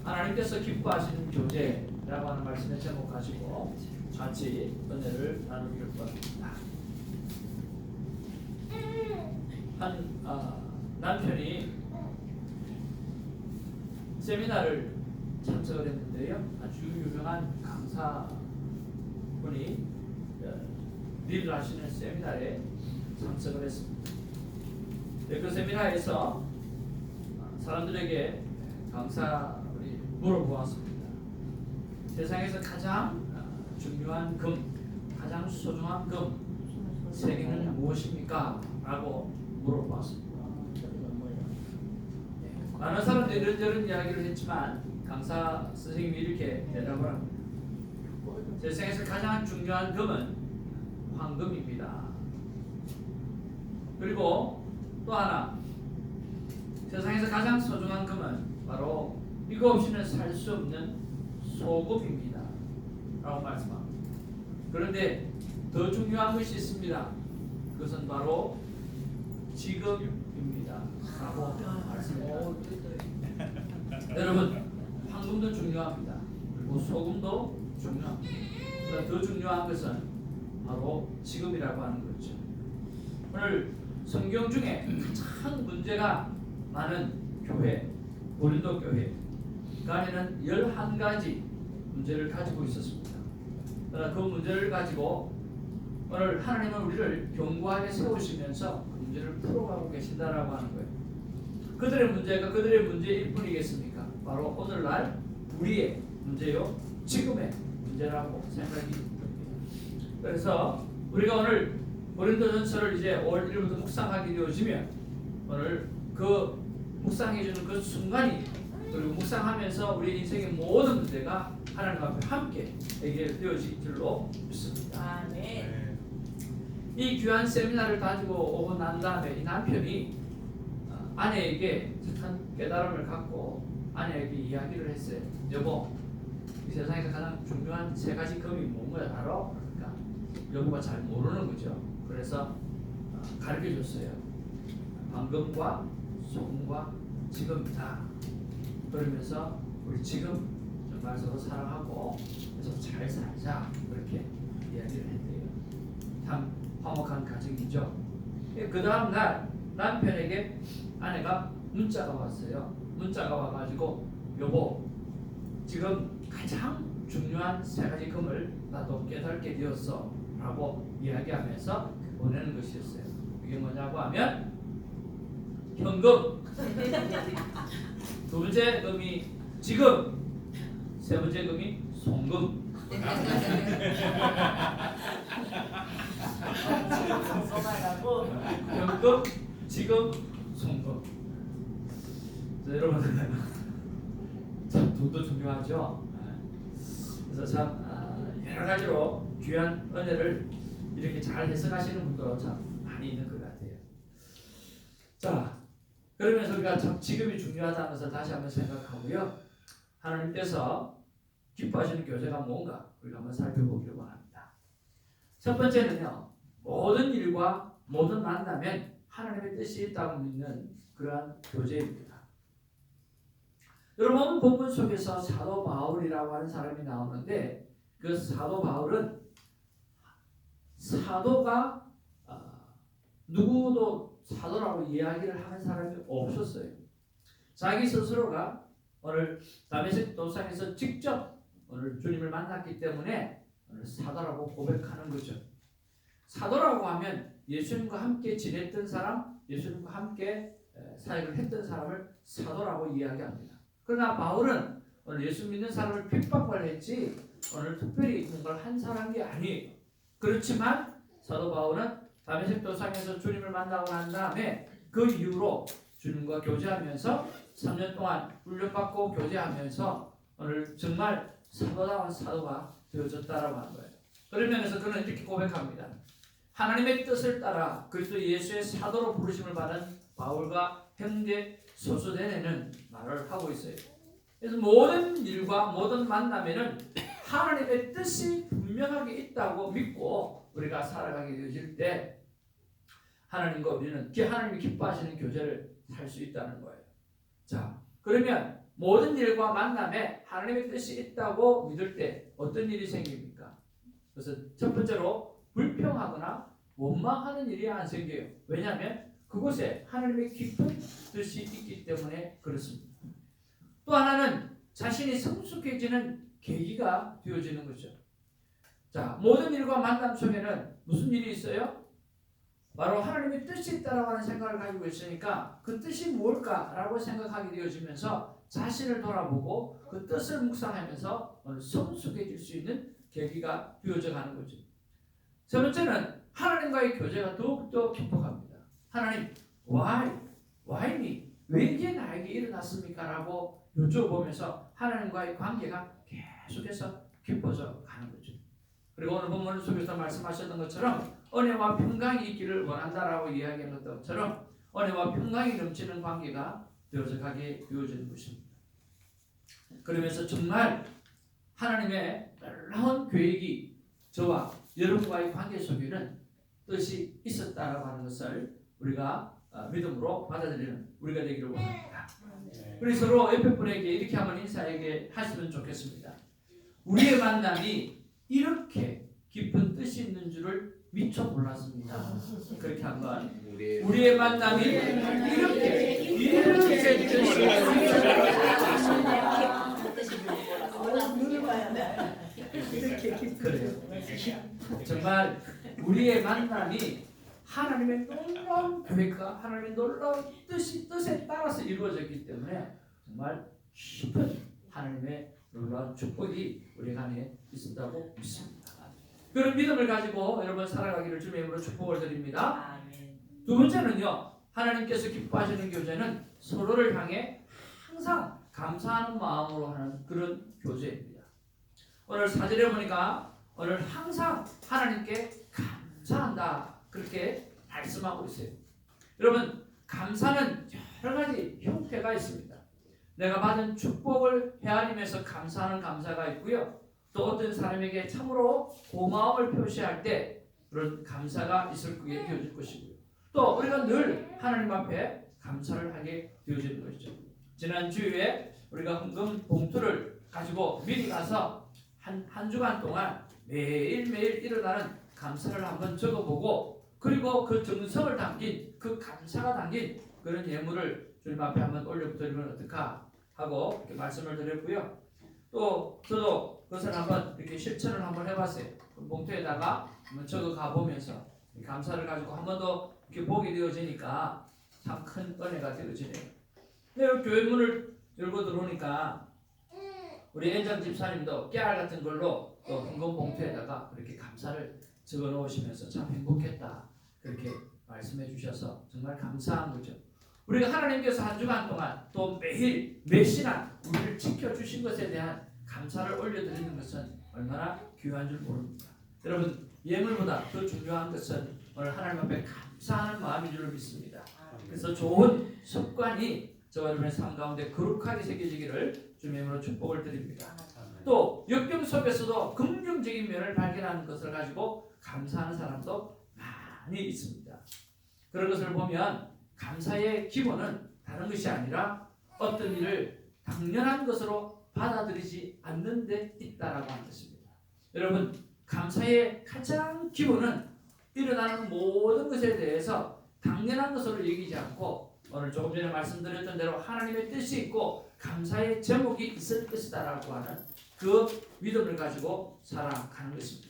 하나님께서 기뻐하시는 교제라고 하는 말씀의 제목 가지고 같이 은혜를 나누기를 원합니다. 한 남편이 세미나를 참석을 했는데요. 아주 유명한 강사분이 리드를 하시는 세미나에 참석을 했습니다. 그 세미나에서 사람들에게 강사분이 물어보았습니다. 세상에서 가장 중요한 금, 가장 소중한 금 세 개는 무엇입니까? 라고 물어보았습니다. 많은 사람들이 이런저런 이야기를 했지만 강사 선생님이 이렇게 대답을 합니다. 세상에서 가장 중요한 금은 황금입니다. 그리고 또 하나, 세상에서 가장 소중한 금은 바로 이거 없이는 살 수 없는 소금입니다. 라고 말씀합니다. 그런데 더 중요한 것이 있습니다. 그것은 바로 지금입니다. 라고 말씀합니다. 여러분, 황금도 중요합니다. 그리고 소금도 중요합니다. 더 중요한 것은 바로 지금이라고 하는 거죠. 오늘 성경 중에 가장 문제가 많은 교회, 고린도 교회, 그 안에는 11가지 문제를 가지고 있었습니다. 그 문제를 가지고 오늘 하나님은 우리를 견고하게 세우시면서 그 문제를 풀어가고 계신다라고 하는 거예요. 그들의 문제가 그들의 문제일 뿐이겠습니까? 바로 오늘날 우리의 문제요, 지금의 문제라고 생각이 듭니다. 그래서 우리가 오늘 고린도전서를 이제 5월 1일부터 묵상하게 되어지면 오늘 그 묵상해주는 그 순간이, 그리고 묵상하면서 우리 인생의 모든 문제가 하나님 앞에 함께 해결되어질 줄로 믿습니다. 아멘. 이 귀한 세미나를 가지고 오고 난 다음에 이 남편이 아내에게 착한 깨달음을 갖고 아내에게 이야기를 했어요. 여보, 이 세상에서 가장 중요한 세 가지 금이 뭔가요? 알아? 그러니까 여보가 잘 모르는 거죠. 그래서 가르쳐 줬어요. 황금과 소금과 지금이다. 그러면서 우리 지금 정말 서로 사랑하고 그래서 잘 살자, 그렇게 이야기를 했대요. 참 화목한 가정이죠. 그 다음 날 남편에게 아내가 문자가 왔어요. 문자가 와가지고 여보, 지금 가장 중요한 세 가지 금을 나도 깨닫게 되었어 라고 이야기하면서 보내는 것이었어요. 이게 뭐냐고 하면 현금, 두 번째 금이 지금, 세 번째 금이 송금. 현금, 지금, 송금. 자, 여러분, 참 돈도 중요하죠. 그래서 참 여러 가지로 귀한 은혜를 이렇게 잘 해석하시는 분도 참 많이 있는 것 같아요. 자, 그러면서 우리가 참 지금이 중요하다는 것을 다시 한번 생각하고요. 하나님께서 기뻐하시는 교제가 뭔가 우리가 한번 살펴보기를 원합니다. 첫 번째는요, 모든 일과 모든 만남엔 하나님의 뜻이 있다고 믿는 그러한 교제입니다. 여러분, 본문 속에서 사도 바울이라고 하는 사람이 나오는데 그 사도 바울은 사도가 누구도 사도라고 이야기를 하는 사람이 없었어요. 자기 스스로가 오늘 다메섹 도상에서 직접 오늘 주님을 만났기 때문에 오늘 사도라고 고백하는 거죠. 사도라고 하면 예수님과 함께 지냈던 사람, 예수님과 함께 사역을 했던 사람을 사도라고 이야기합니다. 그러나 바울은 오늘 예수 믿는 사람을 핍박을 했지 오늘 특별히 뭔가를 한 사람이 아니에요. 그렇지만 사도 바울은 다메섹 도상에서 주님을 만나고 난 다음에 그 이후로 주님과 교제하면서 3년 동안 훈련받고 교제하면서 오늘 정말 사도다운 사도가 되어졌다라고 하는 거예요. 그런 면에서 그는 이렇게 고백합니다. 하나님의 뜻을 따라 그리스도 예수의 사도로 부르심을 받은 바울과 형제 소수대네는 말을 하고 있어요. 그래서 모든 일과 모든 만남에는 하나님의 뜻이 분명하게 있다고 믿고 우리가 살아가게 되어질 때 하나님과 우리는 하나님이 기뻐하시는 교제를 살 수 있다는 거예요. 자, 그러면 모든 일과 만남에 하나님의 뜻이 있다고 믿을 때 어떤 일이 생깁니까? 그래서 첫 번째로 불평하거나 원망하는 일이 안 생겨요. 왜냐하면 그곳에 하나님의 깊은 뜻이 있기 때문에 그렇습니다. 또 하나는 자신이 성숙해지는 계기가 되어지는 거죠. 자, 모든 일과 만남 속에는 무슨 일이 있어요? 바로 하나님의 뜻이 있다라고 하는 생각을 가지고 있으니까 그 뜻이 뭘까라고 생각하게 되어지면서 자신을 돌아보고 그 뜻을 묵상하면서 성숙해질 수 있는 계기가 되어져 가는 거죠. 세 번째는 하나님과의 교제가 더욱더 깊어갑니다. 하나님, why me? 왜 이게 나에게 일어났습니까? 라고 여쭤보면서 하나님과의 관계가 계속해서 깊어져 가는 거죠. 그리고 오늘 본문 속에서 말씀하셨던 것처럼 은혜와 평강이 있기를 원한다라고 이야기한 것처럼 은혜와 평강이 넘치는 관계가 되어져 가게 되어지는 것입니다. 그러면서 정말 하나님의 놀라운 계획이 저와 여러분과의 관계 속에는 뜻이 있었다라고 하는 것을 우리가 믿음으로 받아들이는 우리가 되기를 원합니다. 우리 서로 옆에 분에게 이렇게 한번 인사하게 하시면 좋겠습니다. 우리의 만남이 이렇게 깊은 뜻이 있는 줄을 미처 몰랐습니다. 그렇게 한번 우리의 만남이 이렇게 뜻이 그래요. 정말 우리의 만남이 하나님의 놀라운 계획과 하나님의 놀라운 뜻에 따라서 이루어졌기 때문에 정말 깊은 하나님의 놀라운 축복이 우리 안에 있었다고 믿습니다. 그런 믿음을 가지고 여러분 살아가기를 주님의 이름으로 축복을 드립니다. 두 번째는요, 하나님께서 기뻐하시는 교제는 서로를 향해 항상 감사하는 마음으로 하는 그런 교제입니다. 오늘 사절에 보니까 오늘 항상 하나님께 감사한다 그렇게 말씀하고 있어요. 여러분, 감사는 여러 가지 형태가 있습니다. 내가 받은 축복을 헤아리면서 감사하는 감사가 있고요. 또 어떤 사람에게 참으로 고마움을 표시할 때 그런 감사가 있을 그게 되어질 것이고요. 또 우리가 늘 하나님 앞에 감사를 하게 되어지는 것이죠. 지난 주에 우리가 헌금 봉투를 가지고 미리 가서 한 주간 동안 매일매일 일어나는 감사를 한번 적어보고 그리고 그 정성을 담긴 그 감사가 담긴 그런 예물을 주님 앞에 한번 올려드리면 어떨까 하고 이렇게 말씀을 드렸고요. 또 저도 그것을 한번 이렇게 실천을 한번 해봤어요. 그 봉투에다가 한번 적어 가보면서 감사를 가지고 한 번 더 이렇게 보게 되어지니까 참 큰 은혜가 되어지네요. 근데 교회 문을 열고 들어오니까 우리 엔장 집사님도 깨알 같은 걸로 또 헌금 봉투에다가 그렇게 감사를 적어 놓으시면서 참 행복했다 그렇게 말씀해 주셔서 정말 감사한 거죠. 우리가 하나님께서 한 주간 동안 또 매일 몇 시간 우리를 지켜주신 것에 대한 감사를 올려드리는 것은 얼마나 귀한 줄 모릅니다. 여러분, 예물보다 더 중요한 것은 오늘 하나님 앞에 감사하는 마음인 줄 믿습니다. 그래서 좋은 습관이 저와 여러분의 삶 가운데 거룩하게 새겨지기를 주님의 이름으로 축복을 드립니다. 또 역경 속에서도 긍정적인 면을 발견하는 것을 가지고 감사하는 사람도 많이 있습니다. 그런 것을 보면 감사의 기본은 다른 것이 아니라 어떤 일을 당연한 것으로 받아들이지 않는 데 있다라고 하는 것입니다. 여러분, 감사의 가장 기본은 일어나는 모든 것에 대해서 당연한 것으로 여기지 않고 오늘 조금 전에 말씀드렸던 대로 하나님의 뜻이 있고 감사의 제목이 있을 것이다라고 하는 그 믿음을 가지고 살아가는 것입니다.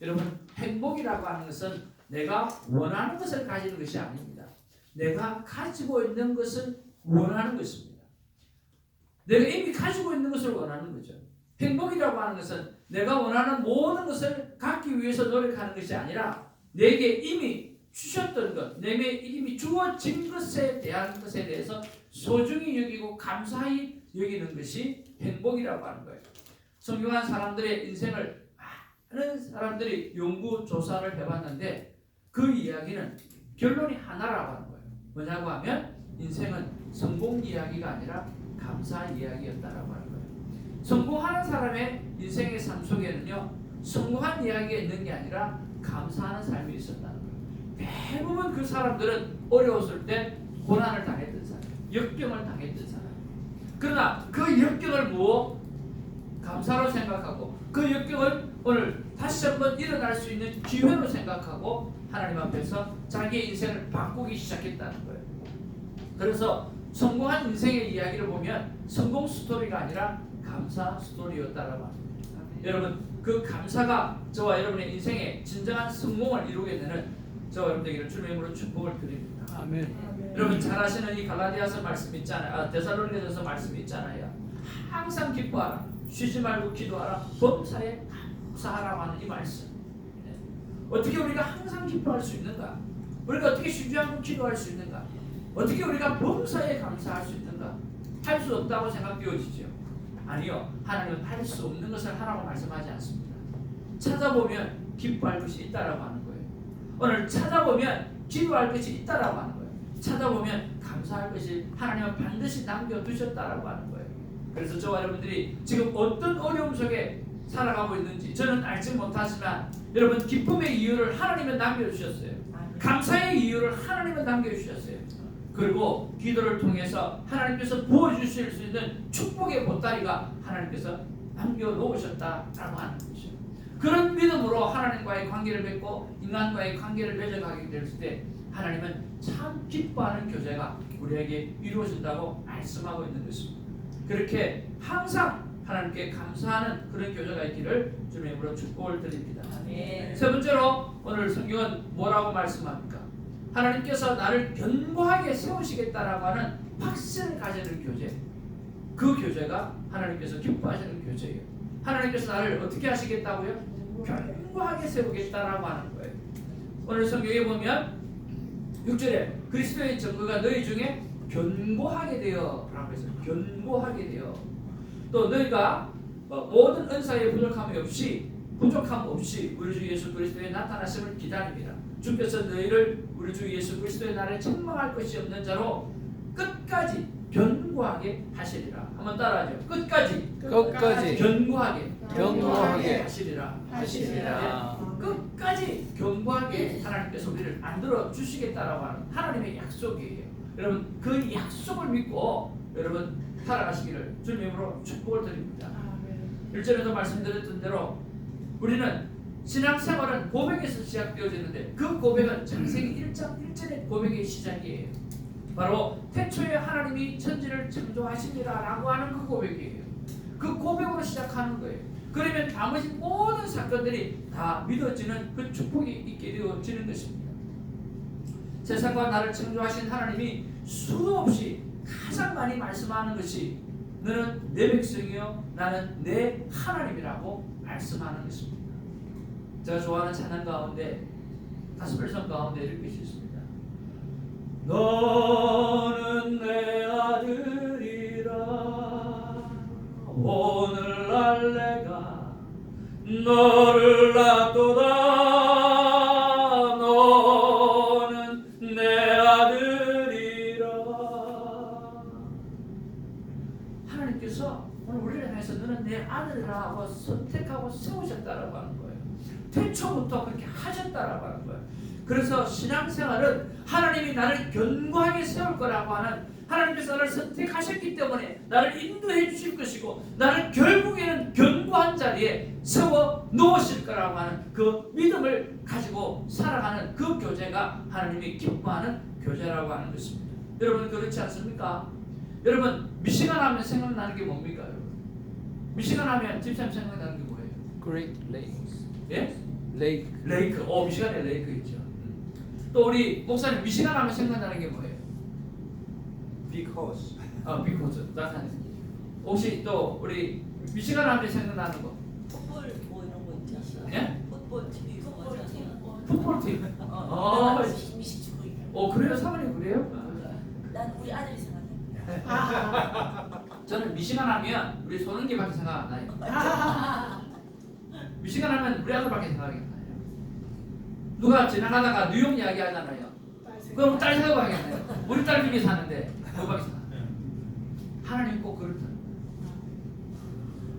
여러분, 행복이라고 하는 것은 내가 원하는 것을 가지는 것이 아닙니다. 내가 가지고 있는 것을 원하는 것입니다. 내가 이미 가지고 있는 것을 원하는 거죠. 행복이라고 하는 것은 내가 원하는 모든 것을 갖기 위해서 노력하는 것이 아니라 내게 이미 주셨던 것, 내게 이미 주어진 것에 대한 것에 대해서 소중히 여기고 감사히 여기는 것이 행복이라고 하는 거예요. 성경한 사람들의 인생을 많은 사람들이 연구 조사를 해봤는데 그 이야기는 결론이 하나라고 하는 거예요. 뭐냐고 하면 인생은 성공 이야기가 아니라 감사 이야기였다라고 하는 거예요. 성공하는 사람의 인생의 삶 속에는요, 성공한 이야기가 있는 게 아니라 감사하는 삶이 있었다는 거예요. 대부분 그 사람들은 어려웠을 때 고난을 당했던 사람, 역경을 당했던 사람. 그러나 그 역경을 감사로 생각하고 그 역경을 오늘 다시 한번 일어날 수 있는 기회로 생각하고 하나님 앞에서 자기의 인생을 바꾸기 시작했다는 거예요. 그래서 성공한 인생의 이야기를 보면 성공 스토리가 아니라 감사 스토리였다라고 합니다. 여러분 그 감사가 저와 여러분의 인생의 진정한 성공을 이루게 되는 저와 여러분에게는 주님의 이름으로 축복을 드립니다. 아멘. 여러분 잘 아시는 이 갈라디아서 말씀 있잖아요. 데살로니가서 말씀 있잖아요. 항상 기뻐하라. 쉬지 말고 기도하라. 범사에 감사하라고 하는 이 말씀. 어떻게 우리가 항상 기뻐할 수 있는가? 우리가 어떻게 쉬지 않고 기도할 수 있는가? 어떻게 우리가 범사에 감사할 수 있는가? 할 수 없다고 생각되어지죠. 아니요. 하나님은 할 수 없는 것을 하라고 말씀하지 않습니다. 찾아보면 기뻐할 것이 있다라고 하는 거예요. 오늘 찾아보면 기도할 것이 있다라고 하는 거예요. 찾아보면 감사할 것이 하나님은 반드시 남겨두셨다라고 하는 거예요. 그래서 저와 여러분들이 지금 어떤 어려움 속에 살아가고 있는지 저는 알지 못하지만 여러분 기쁨의 이유를 하나님은 남겨주셨어요. 감사의 이유를 하나님은 남겨주셨어요. 그리고 기도를 통해서 하나님께서 부어주실 수 있는 축복의 보따리가 하나님께서 남겨놓으셨다라고 하는 것이죠. 그런 믿음으로 하나님과의 관계를 맺고 인간과의 관계를 맺어가게 될 때 하나님은 참 기뻐하는 교제가 우리에게 이루어진다고 말씀하고 있는 것입니다. 그렇게 항상 하나님께 감사하는 그런 교제가 있기를 주님의 이름으로 축복을 드립니다. 아멘. 세 번째로 오늘 성경은 뭐라고 말씀합니까? 하나님께서 나를 견고하게 세우시겠다라고 하는 확신을 가지는 교제. 그 교제가 하나님께서 기뻐하시는 교제예요. 하나님께서 나를 어떻게 하시겠다고요? 견고하게 세우겠다라고 하는 거예요. 오늘 성경에 보면 6절에 그리스도의 증거가 너희 중에 견고하게 되어 라고 해서 견고하게 되어 또 너희가 모든 은사의 부족함이 없이 우리 주 예수 그리스도의 나타나심을 기다립니다. 주께서 너희를 우리 주 예수 그리스도의 날에 책망할 것이 없는 자로 끝까지 견고하게 하시리라. 한번 따라하죠. 끝까지 견고하게 하시리라. 끝까지 견고하게 하나님께서 우리를 만들어 주시겠다라고 하는 하나님의 약속이에요. 여러분 그 약속을 믿고 여러분 살아가시기를 주님의 이름으로 축복을 드립니다. 1절에도 말씀드렸던 대로 우리는 신앙생활은 고백에서 시작되어지는데 그 고백은 창세기 1장 1절의 고백의 시작이에요. 바로 태초에 하나님이 천지를 창조하시니라 라고 하는 그 고백이에요. 그 고백으로 시작하는 거예요. 그러면 나머지 모든 사건들이 다 믿어지는 그 축복이 있게 되어지는 것입니다. 세상과 나를 창조하신 하나님이 수도 없이 가장 많이 말씀하는 것이 너는 내 백성이요 나는 내 하나님이라고 말씀하는 것입니다. 제가 좋아하는 찬양 가운데 가스펠성 가운데 이렇게 있습니다. 너는 내 아들이라 오늘날 내가 너를 낳도다 너는 내 아들이라. 하나님께서 오늘 우리를 향해서 너는 내 아들이라고 선택하고 세우셨다라고 하는 거예요. 태초부터 그렇게 하셨다라고 하는 거예요. 그래서 신앙생활은 하나님이 나를 견고하게 세울 거라고 하는 하나님께서 나를 선택하셨기 때문에 나를 인도해 주실 것이고 나를 결국에는 견고한 자리에 세워 놓으실 거라고 하는 그 믿음을 가지고 살아가는 그 교제가 하나님이 기뻐하는 교제라고 하는 것입니다. 여러분 그렇지 않습니까? 여러분 미시간 하면 생각나는 게 뭡니까? 여러분? 미시간 하면 집사님 생각나는 게 뭐예요? Great Lakes. 예? Lake. 레이크. 미시간에 레이크 있죠. 또 우리 목사님 미시간 하면 생각나는 게 뭐예요? Because. 빅호스. 나타내. 혹시 또 우리 미시간 하면 생각나는 거? 풋볼 뭐 이런 거 있지 않나? 예? 풋볼 TV 그거 하잖아요. 풋볼팀. 그래요? 사모님 그래요? 난 우리 아들이 생각나. 저는 미시간 하면 우리 손흥기밖에 생각 안 나요. 미시간 하면 우리 아들밖에 생각이 안 나요. 누가 지나가다가 뉴욕 이야기 하잖아요. 그럼 딸 생각하겠네요. 우리 딸 중에 사는데 그거밖에 생각 안 나요. 하나님 꼭 그렇다.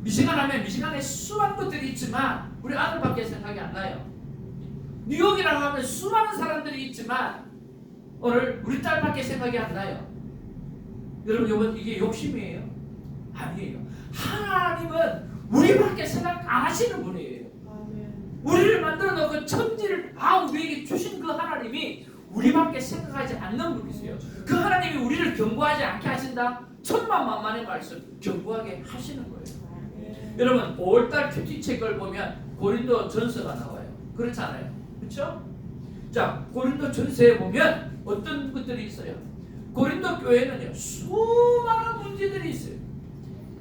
미시간 하면 미시간에 수많은 것들이 있지만 우리 아들밖에 생각이 안 나요. 뉴욕이라고 하면 수많은 사람들이 있지만 오늘 우리 딸밖에 생각이 안 나요. 여러분 이게 욕심이에요. 아니에요. 하나님은 우리밖에 생각 안 하시는 분이에요. 우리를 만들어 놓고 천지를 우리에게 주신 그 하나님이 우리밖에 생각하지 않는 분이세요. 그 하나님이 우리를 경고하지 않게 하신다? 천만만만의 말씀 경고하게 하시는 거예요. 여러분 5월달 큐티책을 보면 고린도 전서가 나와요. 그렇잖아요. 그렇죠? 자, 고린도 전서에 보면 어떤 것들이 있어요. 고린도 교회는요 수많은 문제들이 있어요.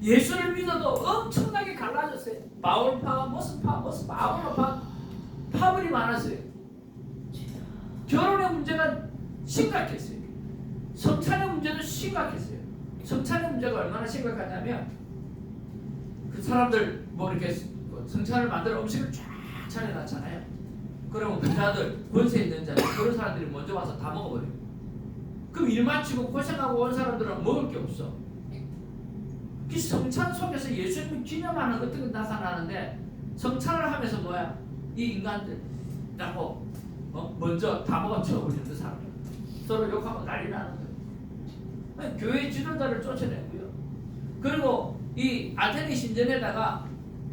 예수를 믿어도 엄청나게 갈라졌어요. 바울파, 모스파, 아볼로파 파벌이 많았어요. 결혼의 문제가 심각했어요. 성찬의 문제도 심각했어요. 성찬의 문제가 얼마나 심각하냐면 그 사람들 뭐 이렇게 성찬을 만들어 음식을 쫙 차려놨잖아요. 그러면 부자들, 권세 있는 자들 그런 사람들이 먼저 와서 다 먹어버려요. 그럼 일 마치고 고생하고 온 사람들은 먹을 게 없어. 그 성찬 속에서 예수님을 기념하는 어떤 게 나타나는데 성찬을 하면서 뭐야? 이 인간들라고 먼저 다 먹어쳐버리는 그 사람들 서로 욕하고 난리 나는 거예요. 교회 지도자를 쫓아내고요. 그리고 이 아테네 신전에다가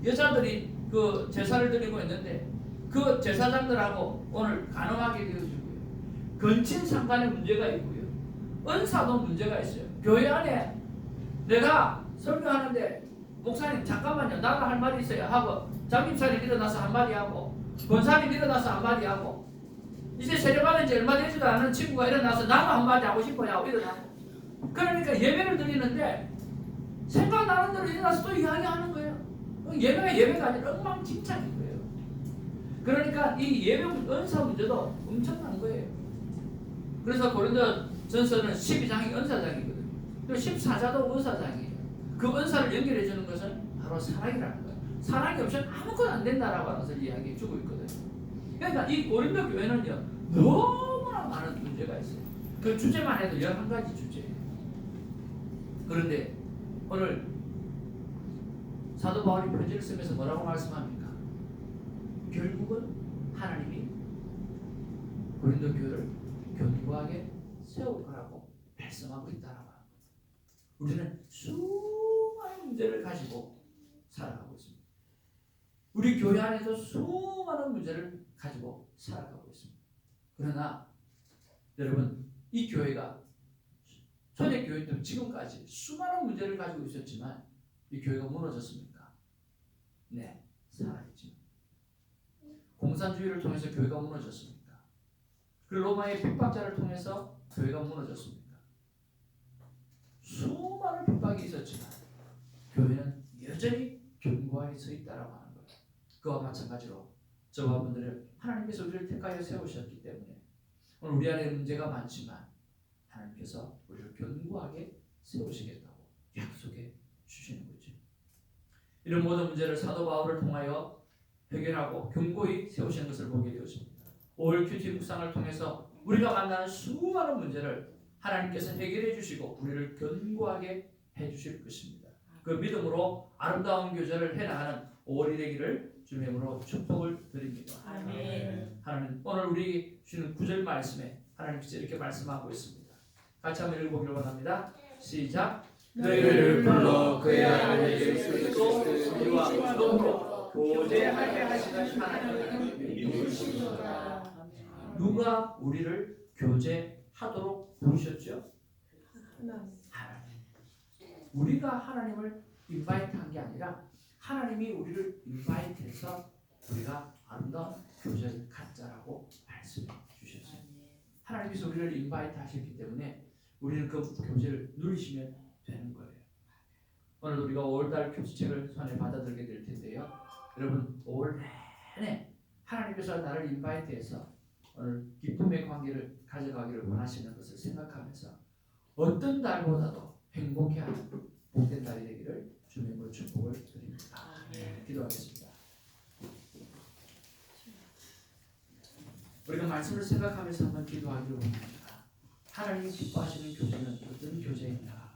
여자들이 그 제사를 드리고 있는데 그 제사장들하고 오늘 간음하게 되어지고요. 건친 상간의 문제가 있고요. 은사도 문제가 있어요. 교회 안에 내가 설교하는데 목사님 잠깐만요. 나도 할 말이 있어요 하고 장님사님 일어나서 한마디 하고 권사님 일어나서 한마디 하고 이제 세례받은 지 얼마 되지도 않은 친구가 일어나서 나도 한마디 하고 싶어요 하고 일어나고 그러니까 예배를 드리는데 생각나는 대로 일어나서 또 이야기하는 거예요. 예배가 예배가 아니라 엉망진창인 거예요. 그러니까 이 예배 은사 문제도 엄청난 거예요. 그래서 고린도 전서는 12장이 은사장이거든요. 그리고 14자도 은사장이에요. 그 은사를 연결해 주는 것은 바로 사랑이라는 거예요. 사랑이 없이는 아무것도 안 된다라고 하는 것을 이야기해 주고 있거든요. 그러니까 이 고린도 교회는요 너무나 많은 문제가 있어요. 그 주제만 해도 11가지 주제예요. 그런데 오늘 사도 바울이 편지를 쓰면서 뭐라고 말씀합니까? 결국은 하나님이 고린도 교회를 견고하게 세울 거라고 말씀하고 있다라고 합니다. 우리는 수많은 문제를 가지고 살아가고 있습니다. 우리 교회 안에도 수많은 문제를 가지고 살아가고 있습니다. 그러나 여러분 이 교회가 초대교회도 지금까지 수많은 문제를 가지고 있었지만 이 교회가 무너졌습니까? 네, 살아있죠. 공산주의를 통해서 교회가 무너졌습니까? 그 로마의 핍박자를 통해서 교회가 무너졌습니까? 수많은 핍박이 있었지만 교회는 여전히 견고하게 서 있다라고 하는 거예요. 그와 마찬가지로 저와 분들은 하나님께서 우리를 택하여 세우셨기 때문에 오늘 우리 안에 문제가 많지만 하나님께서 우리를 견고하게 세우시겠다고 약속해 주시는 거죠. 이런 모든 문제를 사도 바울을 통하여 해결하고 견고히 세우시는 것을 보게 되었습니다. 5월 큐티 묵상을 통해서 우리가 만나는 수많은 문제를 하나님께서 해결해 주시고 우리를 견고하게 해 주실 것입니다. 그 믿음으로 아름다운 교제를 해나가는 5월이 되기를 주님의 이름으로 축복을 드립니다. 아멘. 하나님 오늘 우리 주는 9절 말씀에 하나님께서 이렇게 말씀하고 있습니다. 같이 한번 읽어보기를 원합니다. 시작. 너희를 불러 그의 아들 예수 그리스도 우리와 믿음으로 교제하게 하시는 하나님을 믿으시도다. 누가 우리를 교제하도록 부르셨죠? 하나님. 우리가 하나님을 인바이트한 게 아니라 하나님이 우리를 인바이트해서 우리가 아름다운 교제를 갖자라고 말씀해 주셨어요. 하나님께서 우리를 인바이트 하셨기 때문에 우리는 그 교제를 누리시면 되는 거예요. 오늘 우리가 5월달 교수책을 손에 받아들게 될 텐데요. 여러분 5월 내내 하나님께서 나를 인바이트해서 오늘 기쁨의 관계를 가져가기를 원하시는 것을 생각하면서 어떤 달보다도 행복해하는 복된 달이 되기를 주님으로 축복을 드립니다. 기도하겠습니다. 우리가 말씀을 생각하면서 한번 기도하기를 원합니다. 하나님이 기뻐하시는 교제는 어떤 교제인가?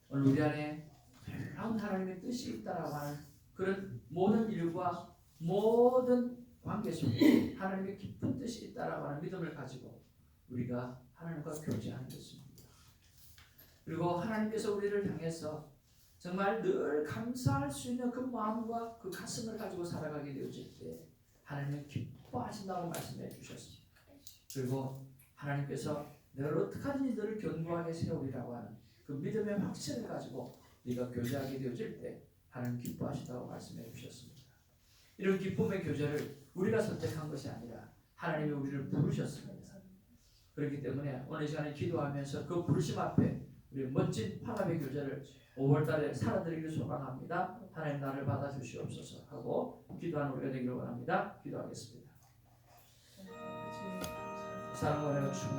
오늘 우리 안에 놀라운 하나님의 뜻이 있다라고 하는 그런 모든 일과 모든 관계 속에 하나님의 깊은 뜻이 있다라고 하는 믿음을 가지고 우리가 하나님과 교제하는 것입니다. 그리고 하나님께서 우리를 향해서 정말 늘 감사할 수 있는 그 마음과 그 가슴을 가지고 살아가게 되어질 때 하나님은 기뻐하신다고 말씀해 주셨습니다. 그리고 하나님께서 너를 어떻게 하든지 너를 견고하게 세우리라고 하는 그 믿음의 확신을 가지고 네가 교제하게 되어질 때 하나님 기뻐하신다고 말씀해 주셨습니다. 이런 기쁨의 교제를 우리가 선택한 것이 아니라 하나님이 우리를 부르셨습니다. 그렇기 때문에 오늘 시간에 기도하면서 그 부르심 앞에 우리 멋진 화합의 교제를 5월달에 살아드리기를 소망합니다. 하나님 나를 받아주시옵소서 하고 기도하는 우리가 되기를 원합니다. 기도하겠습니다. 사랑과 은혜가 충만